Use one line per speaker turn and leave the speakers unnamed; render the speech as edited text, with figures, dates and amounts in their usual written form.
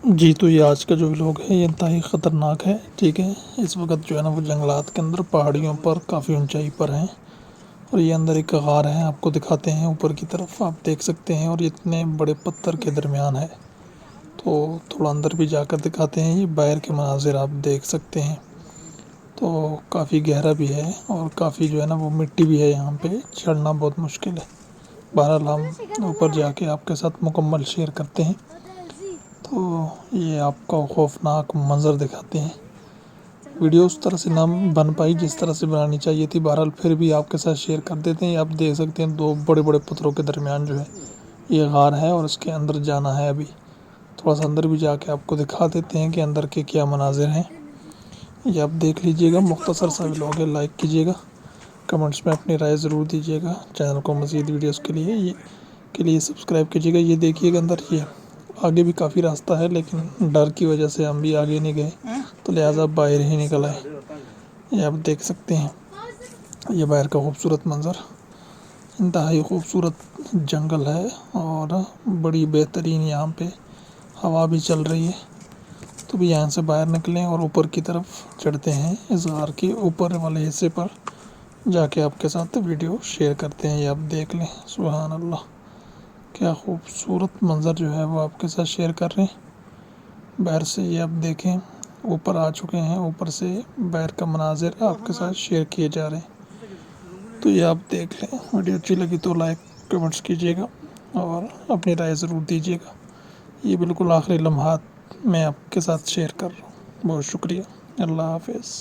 جی تو یہ آج کا جو ولاگ ہے یہ انتہائی خطرناک ہے، ٹھیک ہے۔ اس وقت جو ہے نا وہ جنگلات کے اندر پہاڑیوں پر کافی اونچائی پر ہیں، اور یہ اندر ایک غار ہے، آپ کو دکھاتے ہیں اوپر کی طرف آپ دیکھ سکتے ہیں، اور یہ اتنے بڑے پتھر کے درمیان ہے، تو تھوڑا اندر بھی جا کر دکھاتے ہیں۔ یہ باہر کے مناظر آپ دیکھ سکتے ہیں، تو کافی گہرا بھی ہے اور کافی جو ہے نا وہ مٹی بھی ہے، یہاں پہ چڑھنا بہت مشکل ہے۔ بہرحال ہم اوپر جا کے آپ کے ساتھ مکمل شیئر کرتے ہیں، تو یہ آپ کو خوفناک منظر دکھاتے ہیں۔ ویڈیو اس طرح سے نہ بن پائی جس طرح سے بنانی چاہیے تھی، بہرحال پھر بھی آپ کے ساتھ شیئر کر دیتے ہیں۔ آپ دیکھ سکتے ہیں دو بڑے بڑے پتھروں کے درمیان جو ہے یہ غار ہے، اور اس کے اندر جانا ہے۔ ابھی تھوڑا سا اندر بھی جا کے آپ کو دکھا دیتے ہیں کہ اندر کے کیا مناظر ہیں، یہ آپ دیکھ لیجئے گا۔ مختصر سا ولاگ ہے، لائک کیجئے گا، کمنٹس میں اپنی رائے ضرور دیجئے گا، چینل کو مزید ویڈیوز کے لیے سبسکرائب کیجئے گا۔ یہ دیکھیے گا اندر، یہ آگے بھی کافی راستہ ہے، لیکن ڈر کی وجہ سے ہم بھی آگے نہیں گئے، تو لہٰذا باہر ہی نکل آئے۔ یہ آپ دیکھ سکتے ہیں، یہ باہر کا خوبصورت منظر، انتہائی خوبصورت جنگل ہے، اور بڑی بہترین یہاں پہ ہوا بھی چل رہی ہے۔ تو بھی یہاں سے باہر نکلیں اور اوپر کی طرف چڑھتے ہیں، اس غار کے اوپر والے حصے پر جا کے آپ کے ساتھ ویڈیو شیئر کرتے ہیں۔ یہ آپ دیکھ لیں، سبحان اللہ، کیا خوبصورت منظر جو ہے وہ آپ کے ساتھ شیئر کر رہے ہیں۔ باہر سے یہ آپ دیکھیں، اوپر آ چکے ہیں، اوپر سے باہر کا مناظر آپ کے ساتھ شیئر کیے جا رہے ہیں۔ تو یہ آپ دیکھ لیں، ویڈیو اچھی لگی تو لائک کمنٹس کیجیے گا اور اپنی رائے ضرور دیجیے گا۔ یہ بالکل آخری لمحات میں آپ کے ساتھ شیئر کر رہا ہوں۔ بہت شکریہ، اللہ حافظ۔